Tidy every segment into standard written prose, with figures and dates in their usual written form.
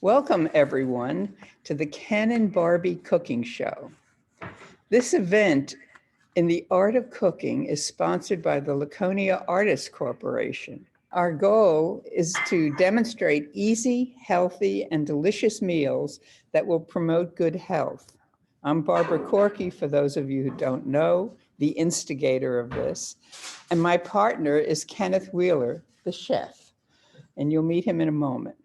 Welcome, everyone, to the Ken and Barbie Cooking Show. This event in the art of cooking is sponsored by the Laconia Artists Corporation. Our goal is to demonstrate easy, healthy, and delicious meals that will promote good health. I'm Barbara Corky, for those of you who don't know, the instigator of this, and my partner is Kenneth Wheeler, the chef, and you'll meet him in a moment.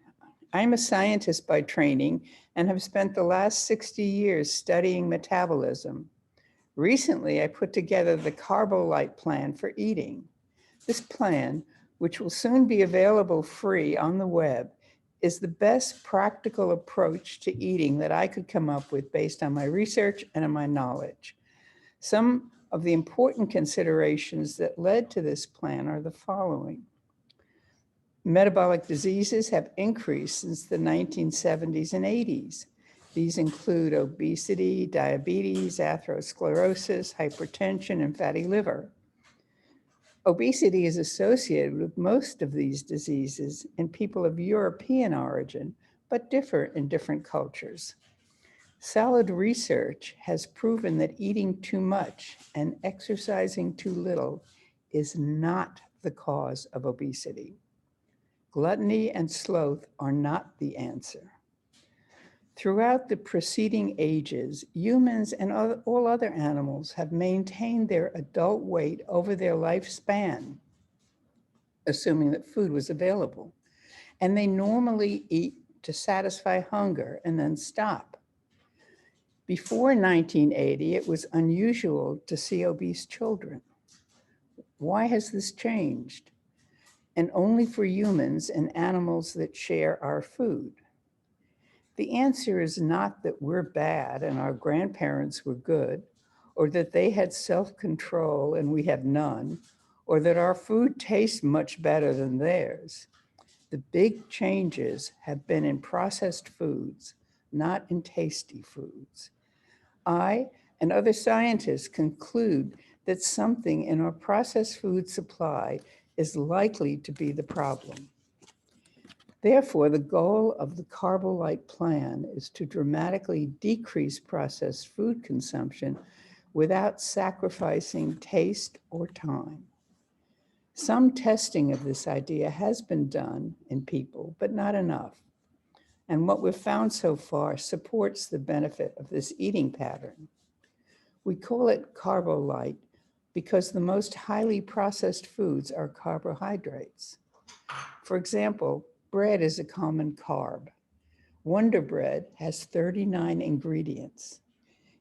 I'm a scientist by training and have spent the last 60 years studying metabolism. Recently, I put together the Carbolite plan for eating. This plan, which will soon be available free on the web, is the best practical approach to eating that I could come up with based on my research and on my knowledge. Some of the important considerations that led to this plan are the following. Metabolic diseases have increased since the 1970s and 80s. These include obesity, diabetes, atherosclerosis, hypertension, and fatty liver. Obesity is associated with most of these diseases in people of European origin, but differ in different cultures. Solid research has proven that eating too much and exercising too little is not the cause of obesity. Gluttony and sloth are not the answer. Throughout the preceding ages, humans and all other animals have maintained their adult weight over their lifespan, assuming that food was available. And they normally eat to satisfy hunger and then stop. Before 1980, it was unusual to see obese children. Why has this changed? And only for humans and animals that share our food? The answer is not that we're bad and our grandparents were good, or that they had self-control and we have none, or that our food tastes much better than theirs. The big changes have been in processed foods, not in tasty foods. I and other scientists conclude that something in our processed food supply is likely to be the problem. Therefore, the goal of the Carbolite plan is to dramatically decrease processed food consumption without sacrificing taste or time. Some testing of this idea has been done in people, but not enough. And what we've found so far supports the benefit of this eating pattern. We call it Carbolite because the most highly processed foods are carbohydrates. For example, bread is a common carb. Wonder Bread has 39 ingredients.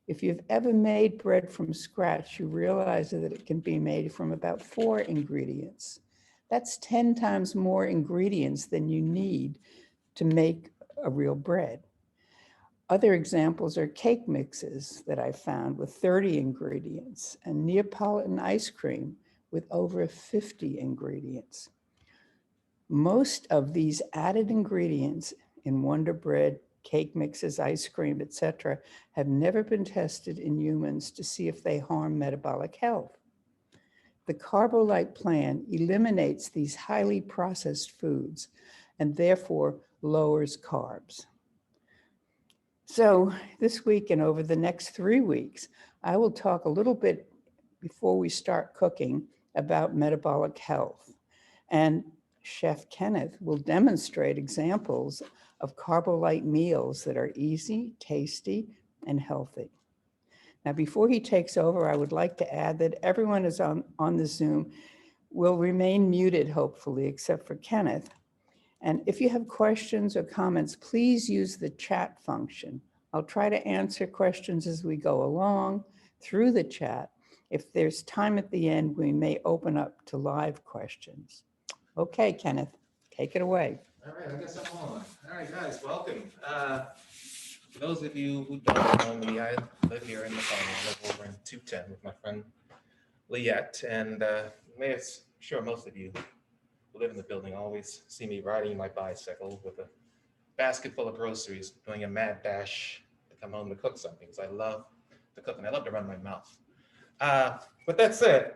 If you've ever made bread from scratch, you realize that it can be made from about 4 ingredients. That's 10 times more ingredients than you need to make a real bread. Other examples are cake mixes that I found with 30 ingredients and Neapolitan ice cream with over 50 ingredients. Most of these added ingredients in Wonder Bread, cake mixes, ice cream, etc., have never been tested in humans to see if they harm metabolic health. The Carbolite plan eliminates these highly processed foods and therefore lowers carbs. So this week and over the next 3 weeks, I will talk a little bit before we start cooking about metabolic health. And Chef Kenneth will demonstrate examples of Carbolite meals that are easy, tasty, and healthy. Now, before he takes over, I would like to add that everyone is on the Zoom will remain muted, hopefully, except for Kenneth. And if you have questions or comments, please use the chat function. I'll try to answer questions as we go along through the chat. If there's time at the end, we may open up to live questions. Okay, Kenneth, take it away. All right, I guess I'm on. All right, guys, welcome. For those of you who don't know me, I live here in the farm. I live over in 210 with my friend Liette, and sure most of you who live in the building always see me riding my bicycle with a basket full of groceries, doing a mad dash to come home to cook something, because I love to cook and I love to run my mouth. With that said,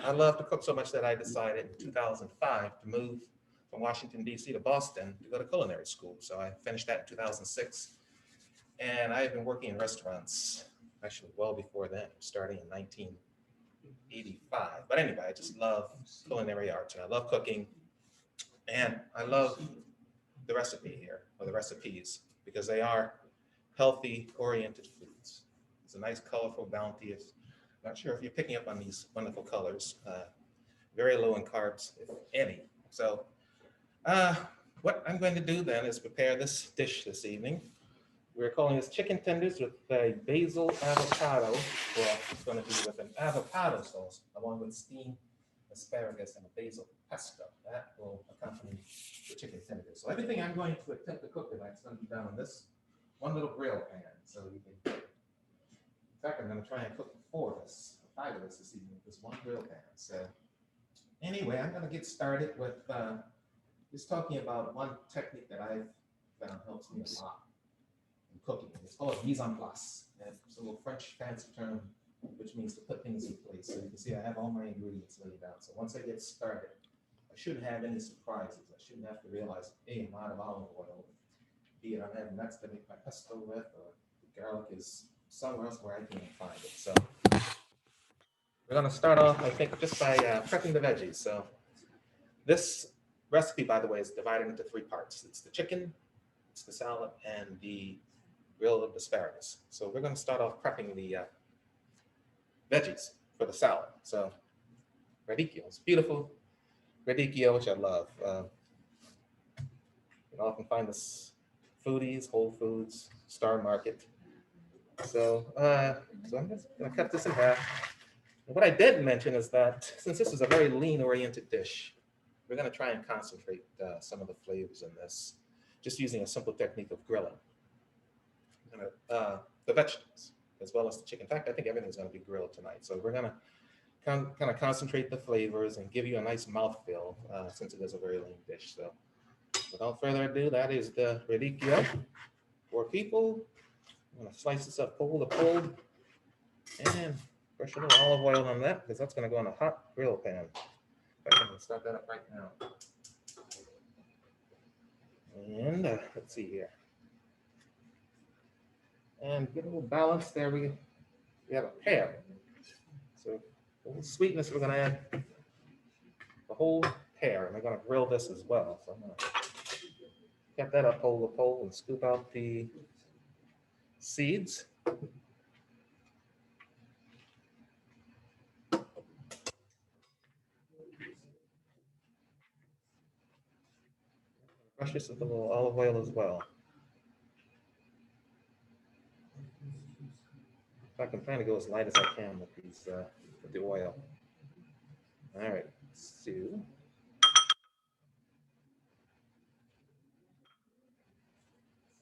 I love to cook so much that I decided in 2005 to move from Washington, D.C. to Boston to go to culinary school. So I finished that in 2006. And I've been working in restaurants actually well before then, starting in 1985. But anyway, I just love culinary arts and I love cooking. And I love the recipe here, or the recipes, because they are healthy oriented foods. It's a nice, colorful, bounteous. Not sure if you're picking up on these wonderful colors. Very low in carbs, if any. So what I'm going to do then is prepare this dish this evening. We're calling this chicken tenders with a basil avocado. Well, it's going to be with an avocado sauce along with steamed asparagus and a basil pesto. That will accompany the chicken tenders. So everything I'm going to attempt to cook tonight is going to be done on this one little grill pan. So you can, in fact, I'm going to try and cook 5 of us this evening with this one grill pan. So anyway, I'm going to get started with just talking about one technique that I've found helps me a lot in cooking. It's called mise en place. And it's a little French fancy term, which means to put things in place. So you can see I have all my ingredients laid out. So once I get started, I shouldn't have any surprises. I shouldn't have to realize, hey, I'm out of olive oil. Be it I'm having nuts to make my pesto with, or the garlic is somewhere else where I can't find it. So we're going to start off, I think, just by prepping the veggies. So this recipe, by the way, is divided into 3 parts. It's the chicken, it's the salad, and the grilled asparagus. So we're going to start off prepping the veggies for the salad. So radicchio, it's beautiful radicchio, which I love. You can often find this Foodies, Whole Foods, Star Market. So, so I'm just going to cut this in half. And what I did mention is that since this is a very lean-oriented dish, we're going to try and concentrate some of the flavors in this, just using a simple technique of grilling. The vegetables, as well as the chicken. In fact, I think everything's going to be grilled tonight. So we're going to kind of concentrate the flavors and give you a nice mouthfeel since it is a very lean dish. So without further ado, that is the radicchio. 4 people. I'm going to slice this up pole to pole and brush a little olive oil on that because that's going to go in a hot grill pan. I'm going to start that up right now. And let's see here. And get a little balance there. We have a pear. So a little sweetness, we're going to add the whole pear, and we're going to grill this as well. So I'm going to cut that up pole to pole and scoop out the seeds. Brush this with a little olive oil as well. In fact, I'm trying to go as light as I can with these with the oil. All right, so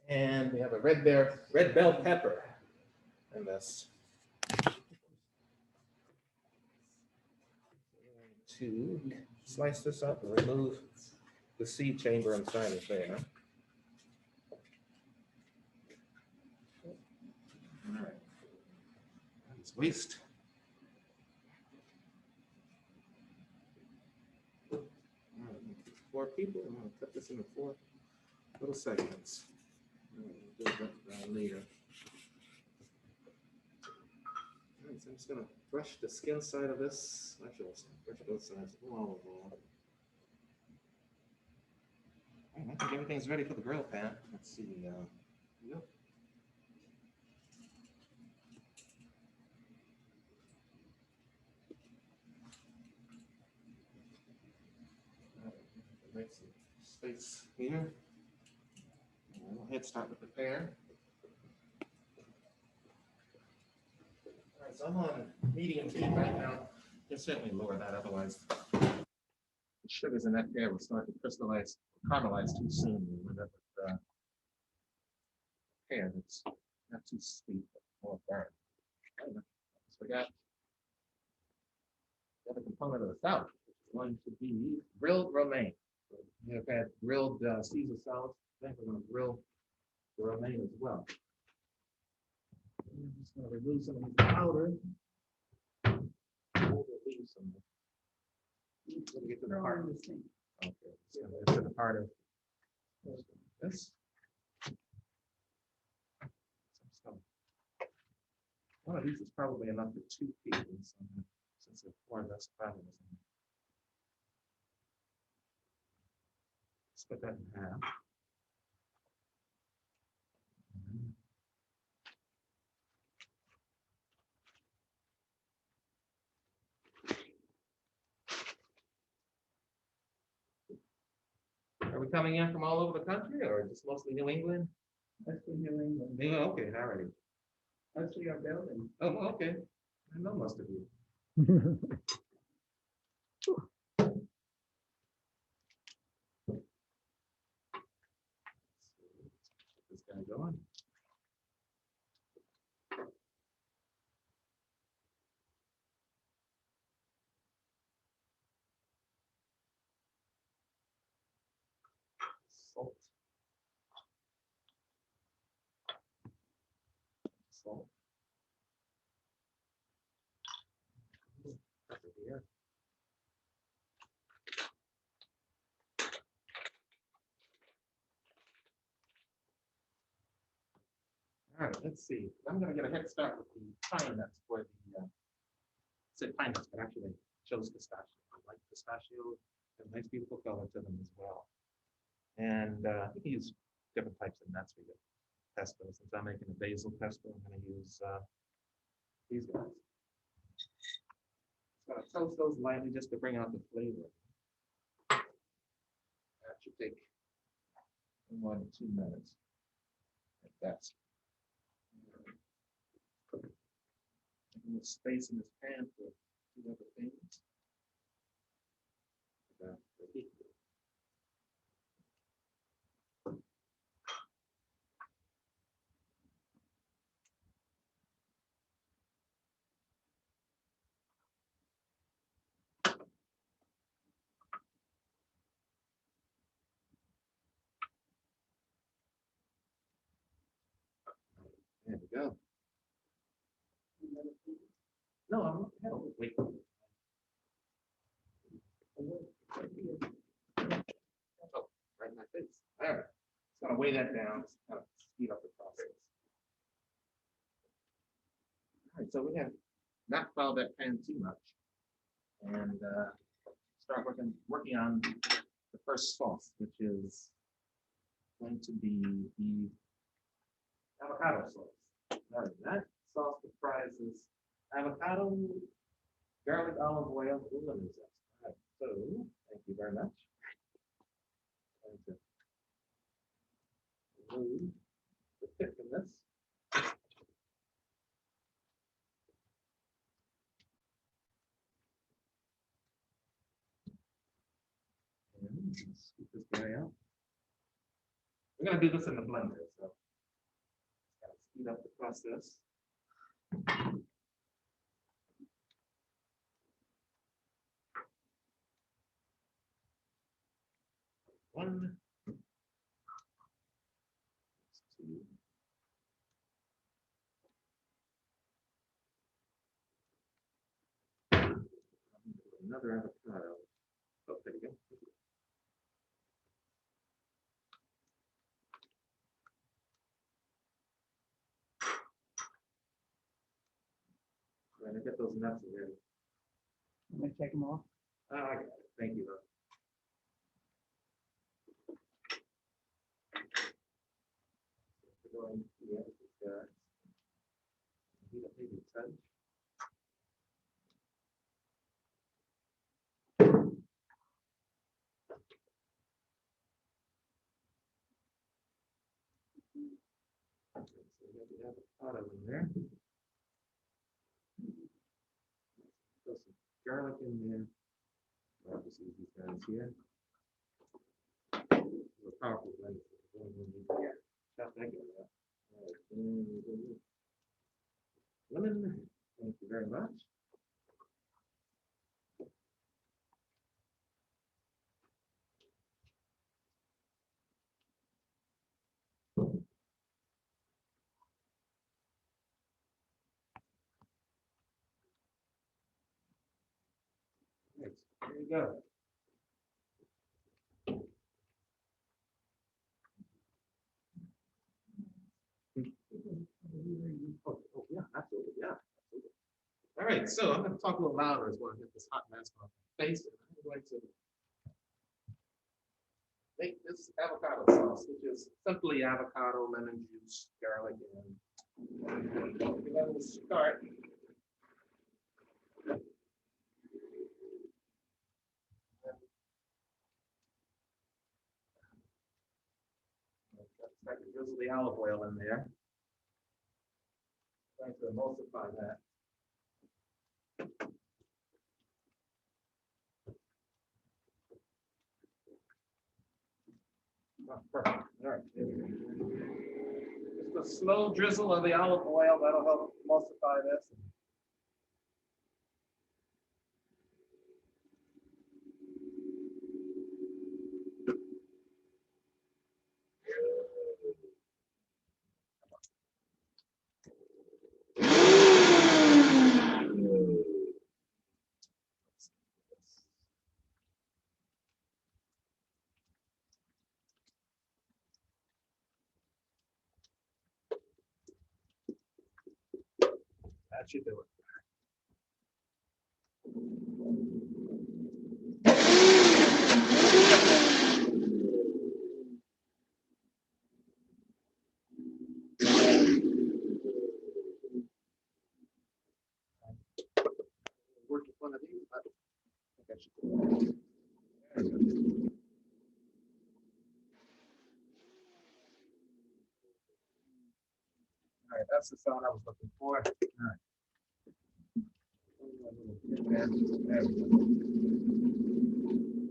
and we have a red bell pepper in this. To slice this up and remove the seed chamber inside of there. All right, that's waste. 4 people. I'm going to cut this into 4 little segments. Do that later. All right, so I'm just going to brush the skin side of this. Actually, let's brush both sides. Olive oil. All right, I think everything's ready for the grill pan. Let's see. Yep. Make some space here. We'll head start with the pear. All right, so I'm on medium heat right now. You can certainly lower that, otherwise the sugars in that pear will start to crystallize, caramelize too soon. We'll end up with pear that's not too sweet, but more burnt. So we got the other component of the salad, which is going to be grilled romaine. So we have had grilled Caesar salad. I think we're going to grill the romaine as well. I'm just going to remove some of the powder. We'll leave some. Let me get to the heart. Okay, so it's in the heart of this. So one of these is probably enough for 2 people, since it's 4 less probably. Split that in half. Are we coming in from all over the country or just mostly New England? Mostly New England. Okay, all righty. Mostly our building. Oh, okay. I know most of you. Get this guy going. Salt. Salt. Pepper here. All right, let's see. I'm gonna get a head start with the pine nuts for the, say pine nuts, but actually chose pistachio. I like pistachio, a nice beautiful color to them as well. And you can use different types of nuts for your pesto. Since I'm making a basil pesto, I'm gonna use these guys. So I toast those lightly just to bring out the flavor. That should take 1 to 2 minutes. Like that. A little space in this pan for 2 other things. There we go. No, I'm not. Hell, wait. Oh, right in my face. All right. Just gonna weigh that down, just kind of speed up the process. All right, so we have not fouled that pan too much, and start working on the first sauce, which is going to be the avocado sauce. All right, that sauce comprises avocado, garlic, olive oil, and lemon zest. All right, so thank you very much. Going to remove the thickness. And scoop this guy out. We're gonna do this in the blender, so gotta speed up the process. One, two. Another avocado. Oh, there you go. Right, I get those nuts already. I'm gonna take them off. I got it. Thank you. We're going to the other guys. Maybe a touch. So we got the avocado in there. Throw some garlic in there. I'll just use these guys here. It's a powerful blend. Yeah. Chop that guy up. All right. Lemon. Thank you very much. Right, there you go. right, so I'm going to talk a little louder as well. I get this hot mask on my face. And I'm going to make this avocado sauce, which is simply avocado, lemon juice, garlic, and we're going to start. Drizzle the olive oil in there. Trying to emulsify that. Oh, perfect. All right. Just a slow drizzle of the olive oil, that'll help emulsify this. That should do it. Work with one of these, but I think I should do it. There we go. All right, that's the sound I was looking for. All right. There we go.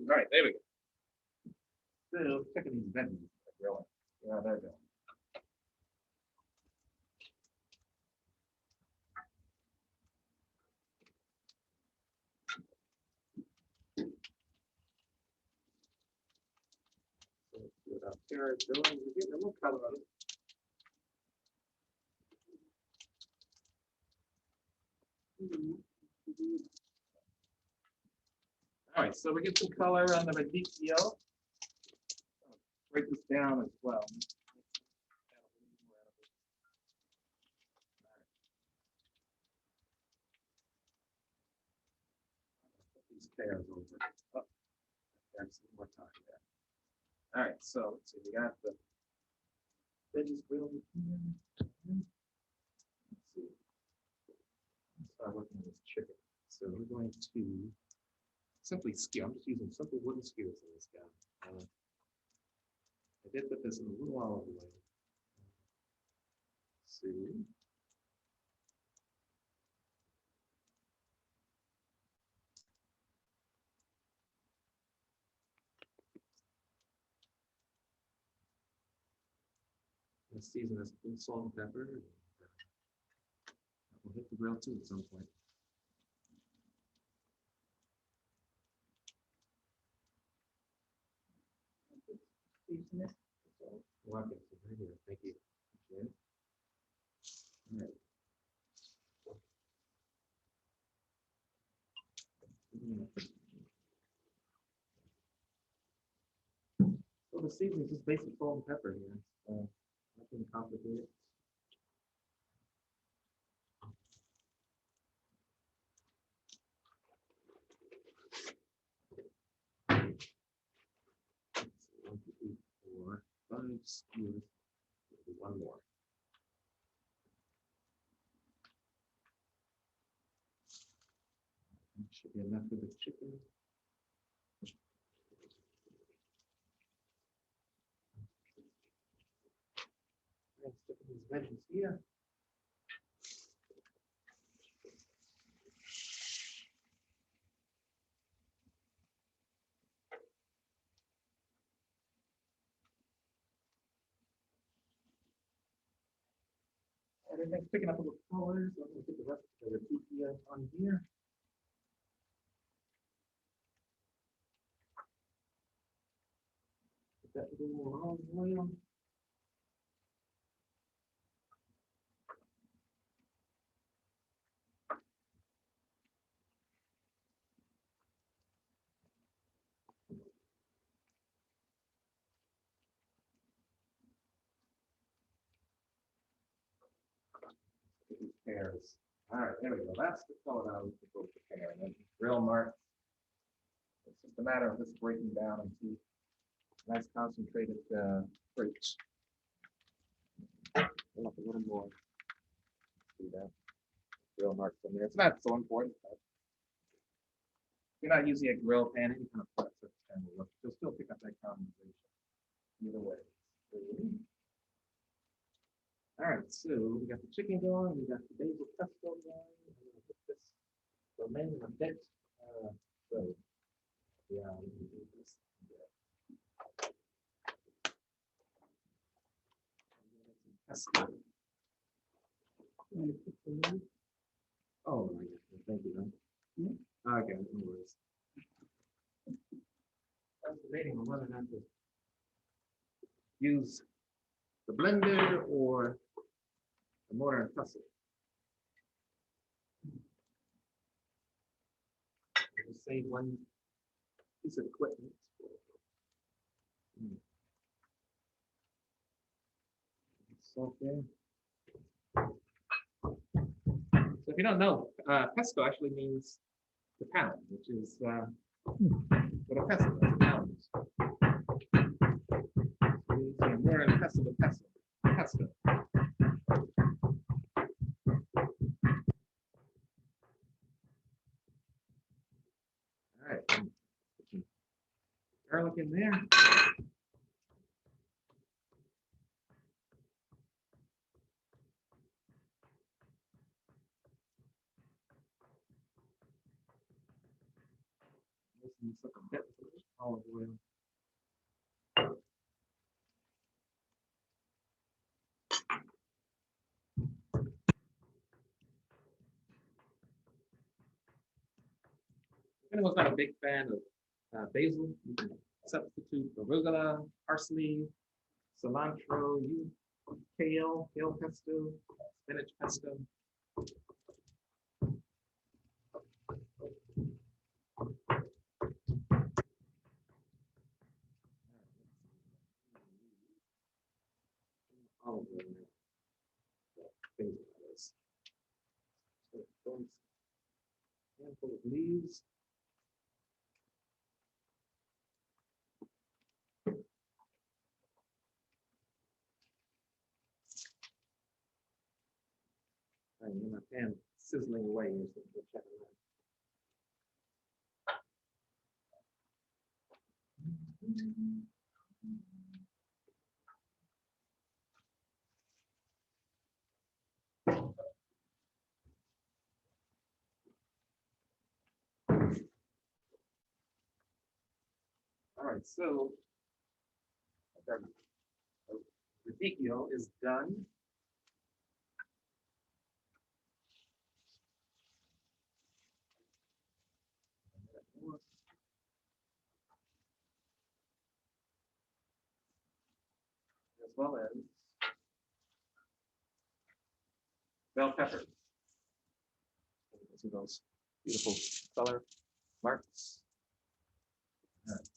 All right, there we go. Still checking these veggies. Really? Yeah, there we go. So let's do it up here. We're getting a little color on it. All right, so we get some color on the radicchio. Break this down as well. Put these pears over. Oh, there's some more time there. All right, so let's see. We got the veggies grilled here. Let's see. Let's start working on this chicken. So we're going to simply skew. I'm just using simple wooden skewers in this guy. I did put this in a little olive oil. Let's see. Let's season this with salt and pepper. We'll hit the grill too at some point. Well, okay, so right here. Thank you. Okay. All right. So the seasoning is just basic salt and pepper here. Nothing complicated. One, two, three, 4, 5 skewers. One more. Should be enough for the chicken. I'm sticking these veggies here. Everything's picking up a little color, so I'm going to get the rest of the tortilla on here. Put that little more olive oil. These pears. All right, there we go. That's the color that I was supposed to prepare. And then grill marks. It's just a matter of this breaking down into nice concentrated fruits. Pull up a little more. See that? Grill marks in there. It's not so important. But if you're not using a grill pan, any kind of flat surface pan will look. You'll still pick up that caramelization. Either way. All right, so we got the chicken going, we got the basil pesto going. I'm gonna put this romaine in a bit. So yeah, we can do this. Pesto. Oh my God, thank you, man. Okay, no worries. I was debating on whether or not to use the blender or the mortar and pestle. Just save one piece of equipment. So if you don't know, pesto actually means to pound, which is what a pestle is, pounds. So mortar and pestle to pesto. Pesto. All right, put some garlic in there. Loosen this up a bit with olive oil. If anyone's not a big fan of basil, you can substitute arugula, parsley, cilantro, kale pesto, spinach pesto. Olive oil. Basil is. So, handful of leaves. And my pan sizzling away. So we'll check it out. All right, so the radicchio is done. As well as bell pepper. See those beautiful color marks. All right.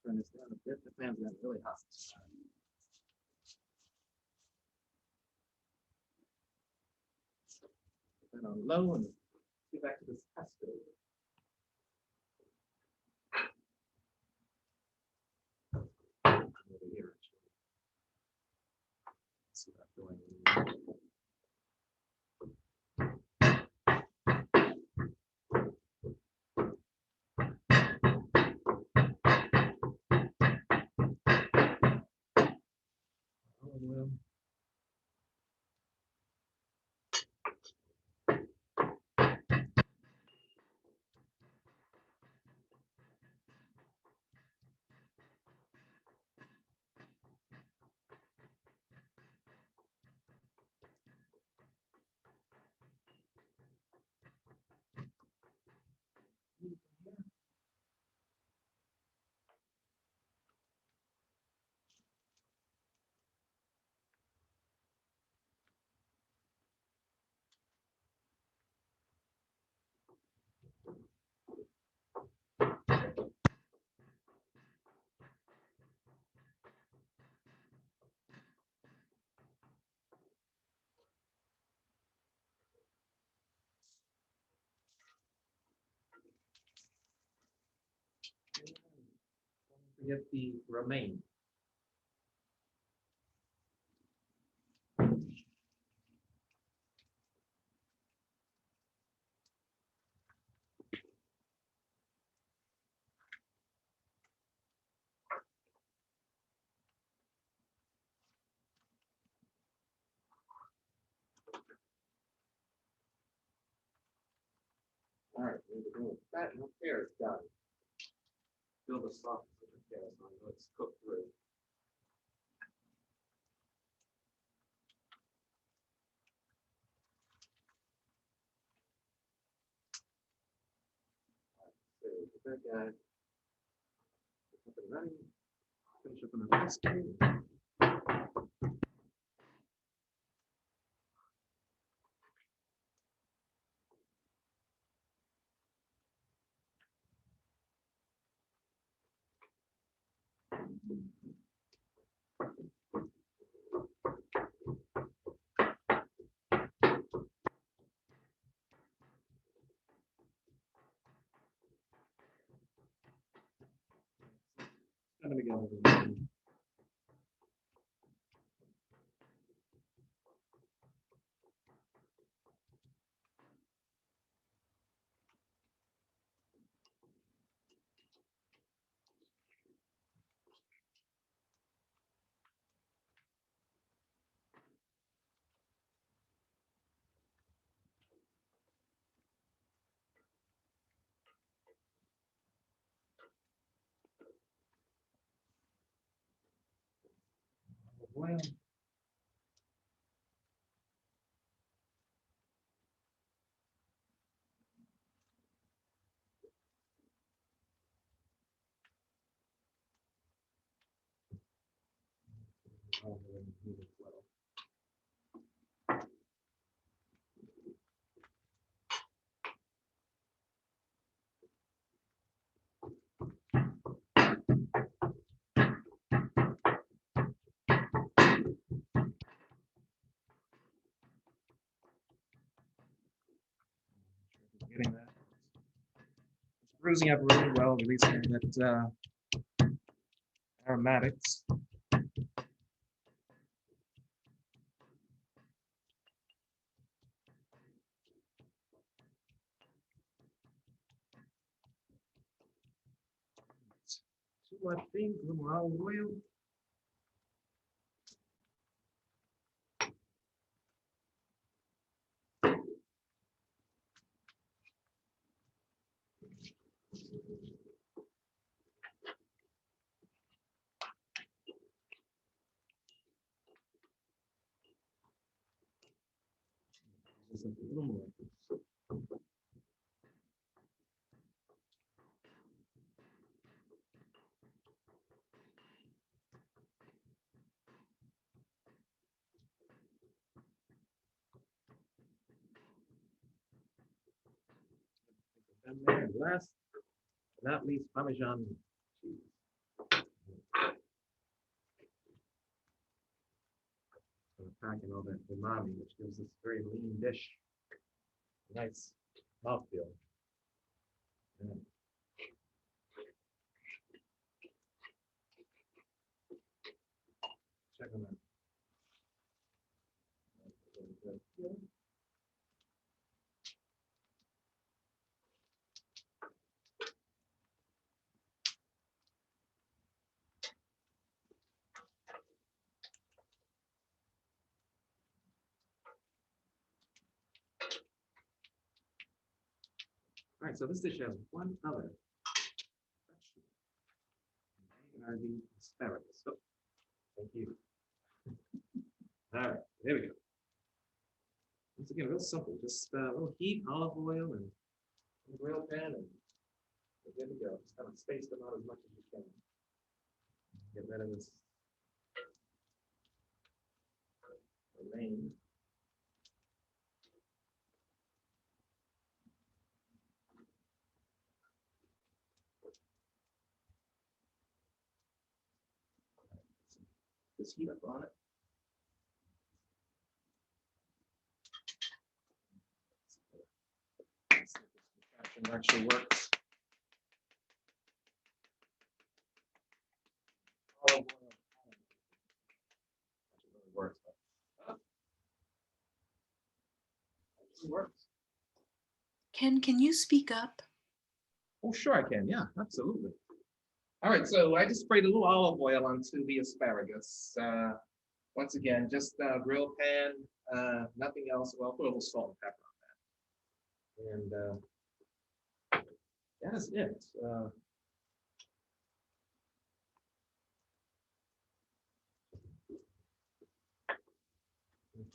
Turn this down a bit. The pan's getting really hot. Put that on low and get back to this pesto. Over here, actually. Let's see that going. Olive oil. Forget the remain. All right, we need to go that and there it's done. Build a soft there, so let's cook through. So get that guy up and running. Finish up on the last screen. I'm gonna go. Well, getting that. It's bruising up really well, releasing that aromatics. Too much things, a little olive oil. Just a little more. And then last but not least, Parmesan cheese. Packing all that umami, which gives this very lean dish nice mouthfeel. Yeah. Check on that. All right, so this dish has one other vegetable. Are the asparagus. So, thank you. All right, there we go. Once again, real simple. Just a little heat, olive oil, and a grill pan, and we're good to go. Just kind of space them out as much as you can. Get rid of this rain. Just heat up on it. This contraption actually works. Ken, can you speak up? Oh, sure I can. Yeah, absolutely. All right, so I just sprayed a little olive oil onto the asparagus. Once again, just grill pan, nothing else. Well, put a little salt and pepper on that. And that is it.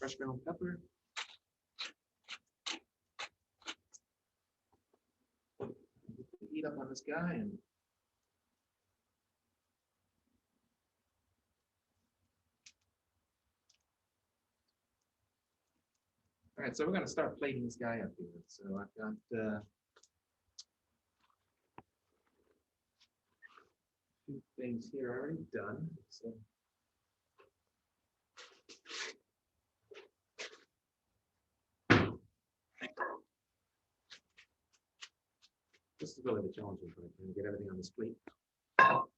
Fresh ground pepper. Heat up on this guy and all right, so we're gonna start plating this guy up here. So I've got two things here already done. So this is really the challenging part, trying to get everything on this plate. But,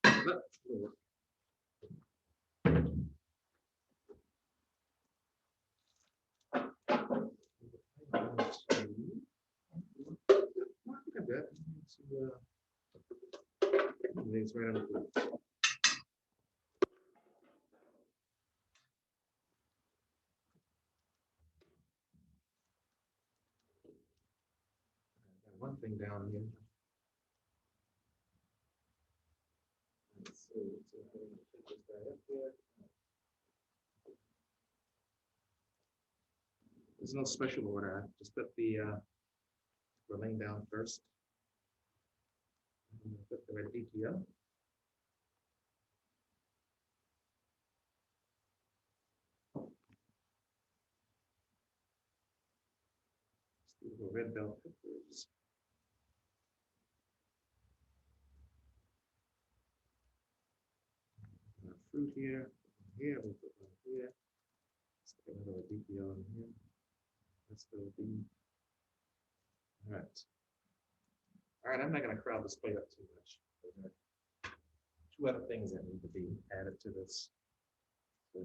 It's right on the plate. Got one thing down here. Let's see, so I'm gonna put this guy up here. There's no special order. I just put the romaine down first. I'm gonna put the red ATO. Little red bell peppers. Fruit here. Here, we'll put one here. Let's put another DPO in here. Let's go B. All right. All right, I'm not going to crowd this plate up too much. There are two other things that need to be added to this. So,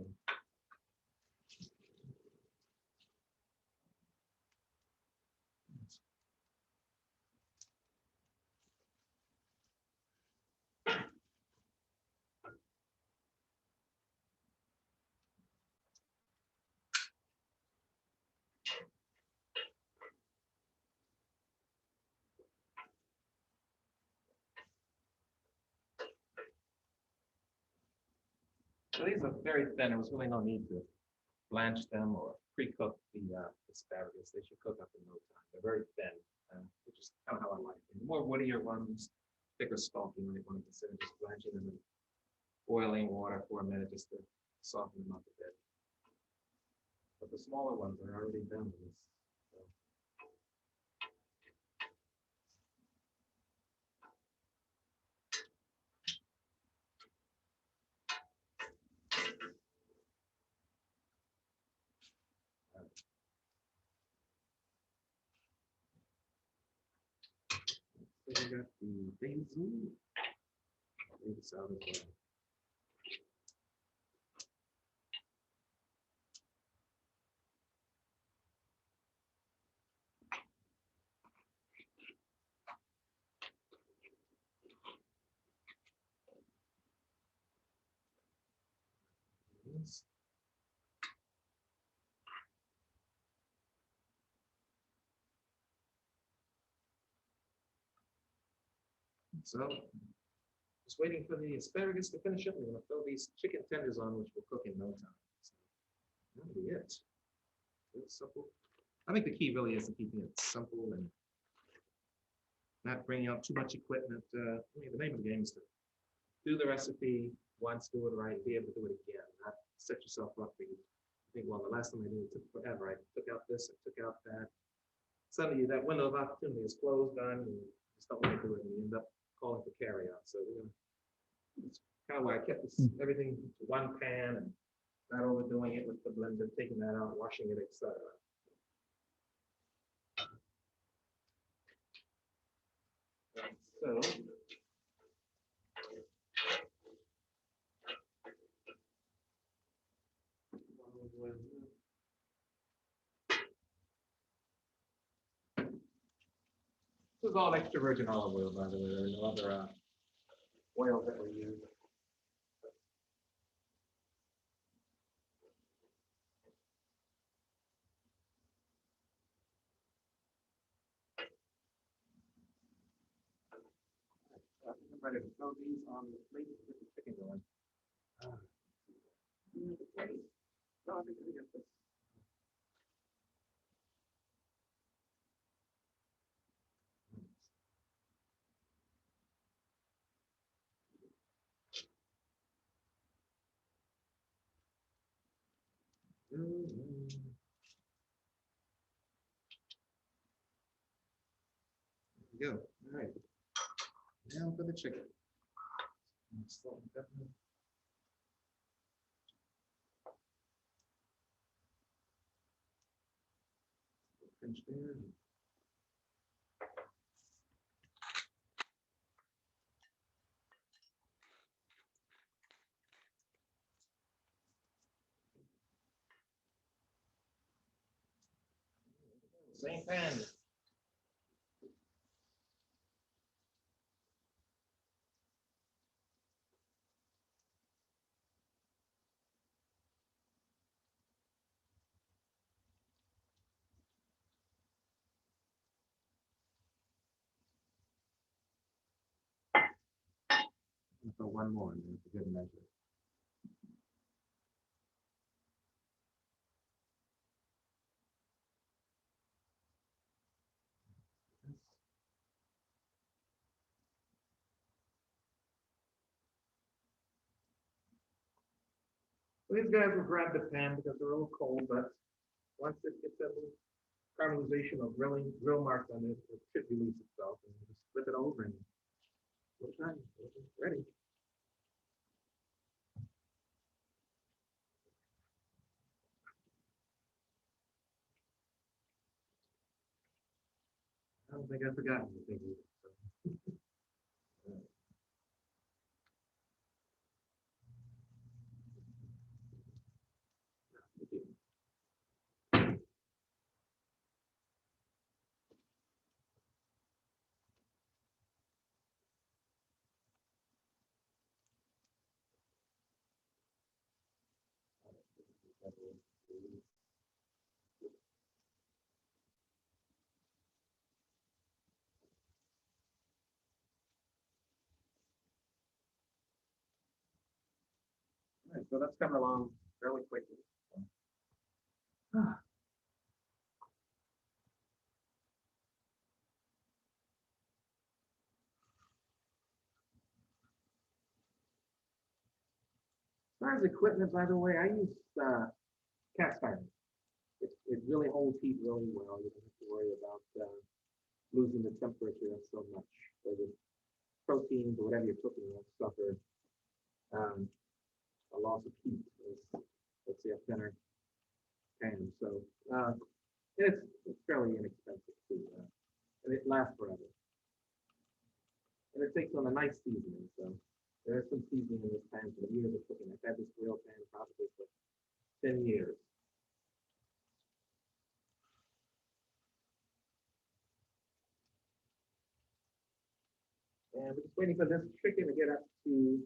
so these are very thin. There was really no need to blanch them or pre-cook the asparagus. They should cook up in no time. They're very thin, which is kind of how I like them. The more woodier ones, thicker stalk, you might want to consider just blanching them in boiling water for a minute just to soften them up a bit. But the smaller ones are already done with this. So. So we got the basil. Leave this out as well. Yes. So, just waiting for the asparagus to finish up. We're going to throw these chicken tenders on, which will cook in no time. So, that'll be it. It's simple. I think the key really is keeping it simple and not bringing out too much equipment. I mean, the name of the game is to do the recipe once, do it right, be able to do it again, not set yourself up for you. I think, well, the last time I did it took forever. I took out this, I took out that. Suddenly, that window of opportunity is closed on, and you just don't want to do it, and you end up calling for carry out. So it's kind of why I kept this, everything to one pan and not overdoing it with the blender, taking that out, washing it, etc. So, is all extra virgin olive oil, by the way. There are no other oils that we use. I'm ready to throw these on the plate with the chicken going. Okay. No, I think we get this. There we go. All right. Now for the chicken. Pinch there. Same pan. For one more, and it's a good measure. So these guys will grab the pan because they're a little cold, but once it gets that little caramelization or grill marks on it, it should release itself, and you just flip it over and it's done. It's ready. I don't think I forgot anything either. So. All right, so that's coming along fairly quickly. As far as equipment, by the way, I use cast iron. It really holds heat really well. You don't have to worry about losing the temperature so much. So the proteins or whatever you're cooking won't suffer a loss of heat as, let's say, a thinner pan. So it's fairly inexpensive too, and it lasts forever. And it takes on a nice seasoning. So there's some seasoning in this pan for the years of cooking. I've had this grill pan probably for 10 years. And we're just waiting for this chicken to get up to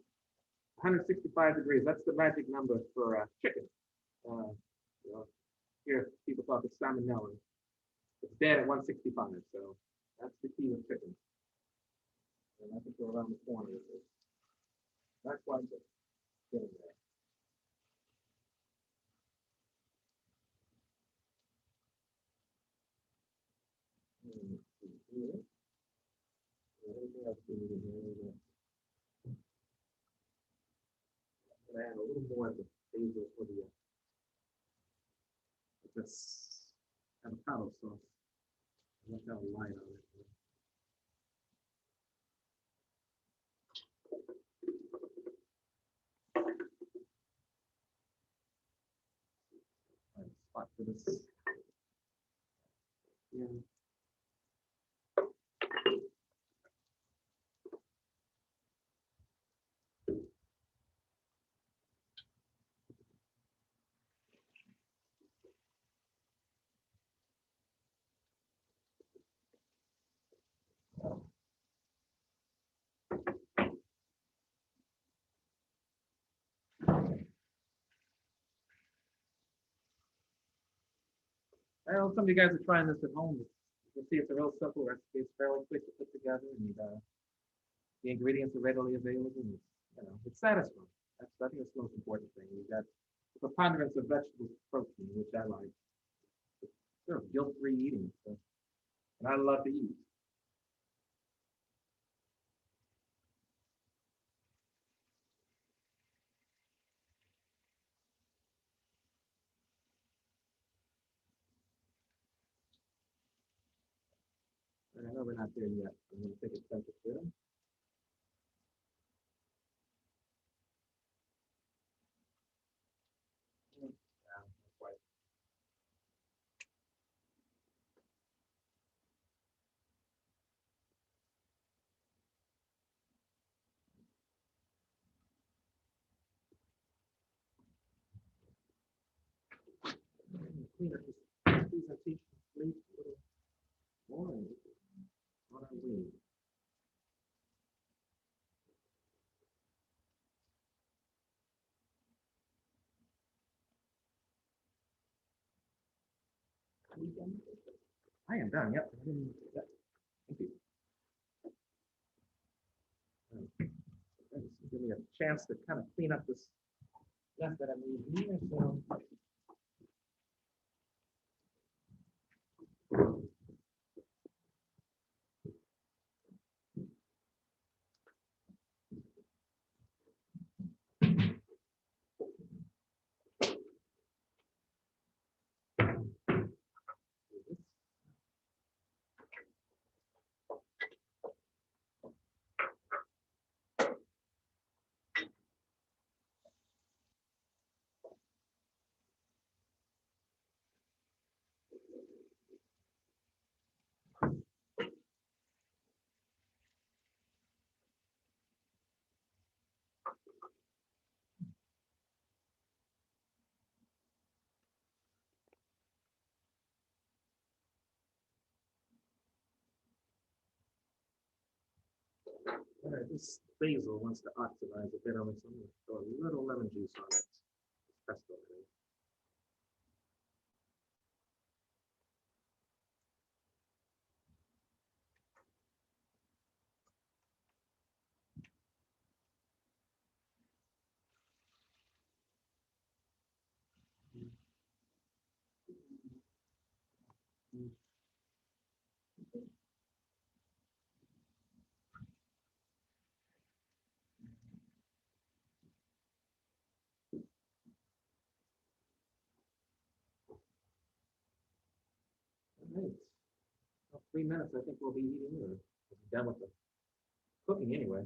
165 degrees. That's the magic number for chicken. You know, here, people talk of salmonella. It's dead at 165, so that's the key with chicken. And I think we're around the corner. That's why it's getting there. Let's see here. Anything else we need in here? I'm gonna add a little more of the basil for the this avocado sauce. Look how light on it. Right, spot for this. Yeah. I know some of you guys are trying this at home. You'll see it's a real simple recipe. It's fairly quick to put together, and the ingredients are readily available. And it's satisfying. I think that's the most important thing. We've got a preponderance of vegetable protein, which I like. Sure, guilt-free eating. So, and I love to eat. I know we're not there yet. I'm going to take a temperature. Yeah, not quite. Clean up this presentation, please. A little more on our way. I am done. Yep. Thank you. Give me a chance to kind of clean up this mess that I made here. So. All right, this basil wants to oxidize a bit on its own. Throw a little lemon juice on it. Pesto. All right. About 3 minutes, I think we'll be eating or done with the cooking anyway.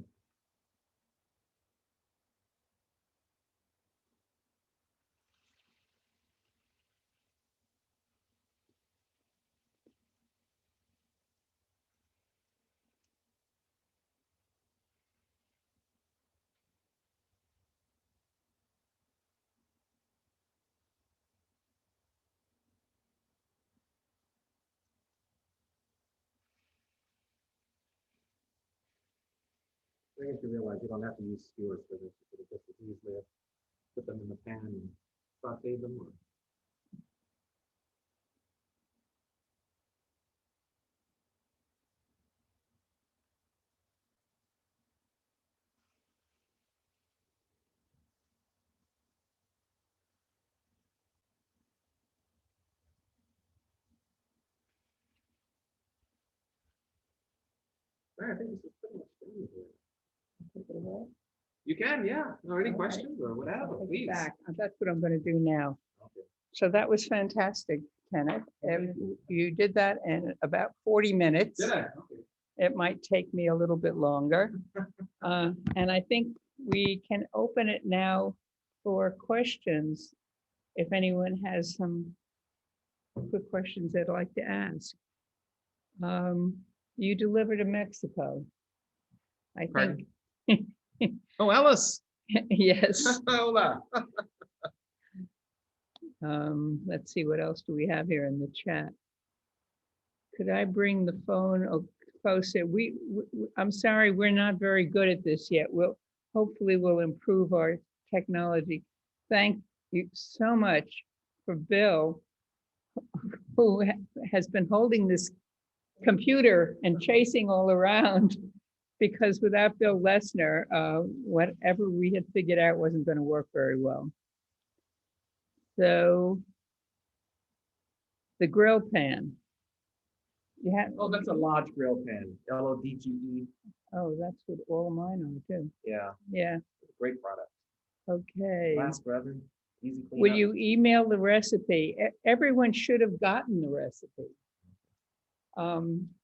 I think you realize you don't have to use skewers for this. You could just as easily put them in the pan and saute them. Or... All right, I think this is pretty much done here. Take it away. You can, yeah. Or any All right. questions or whatever, Take it please. back. That's what I'm going to do now. Okay. So that was fantastic, Kenneth. And you did that in about 40 minutes. Did I? Okay. It might take me a little bit longer. And I think we can open it now for questions. If anyone has some quick questions they'd like to ask. You deliver to Mexico. I Pardon? think, Oh, Alice. yes. Hola. Let's see, what else do we have here in the chat? Could I bring the phone closer? I'm sorry, we're not very good at this yet. Hopefully we'll improve our technology. Thank you so much for Bill who has been holding this computer and chasing all around because without Bill Lesnar, whatever we had figured out wasn't going to work very well. So the grill pan. Yeah. Oh, that's a Lodge grill pan, LODGE. Oh, that's what all mine are too. Yeah, Yeah. great product. Okay. Lasts forever, easy cleanup. Will you email the recipe? Everyone should have gotten the recipe.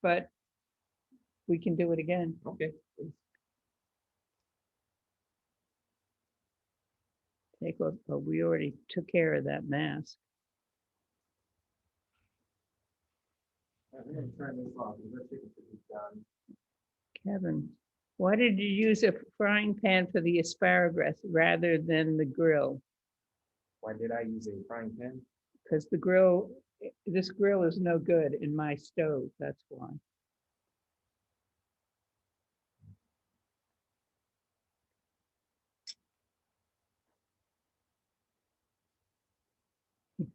But we can do it again. Okay. Please. Take off, oh, we already took care of that mask. I'm gonna turn this off. The chicken should be done. Kevin, why did you use a frying pan for the asparagus rather than the grill? Why did I use a frying pan? Because the grill, this grill is no good in my stove, that's why.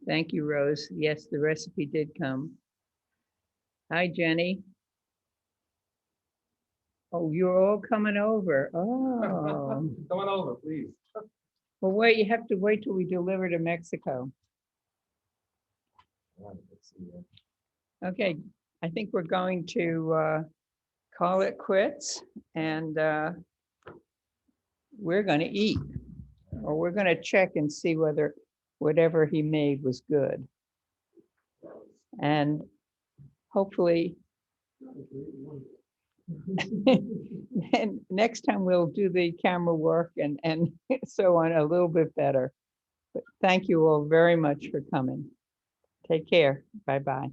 Thank you, Rose. Yes, the recipe did come. Hi, Jenny. Oh, you're all coming over. Oh, Come on over, please. well, wait, you have to wait till we deliver to Mexico. Let's see here. Okay, I think we're going to call it quits and we're going to eat, or we're going to check and see whether whatever he made was good. And hopefully, and next time we'll do the camera work and so on a little bit better. But thank you all very much for coming. Take care. Bye-bye.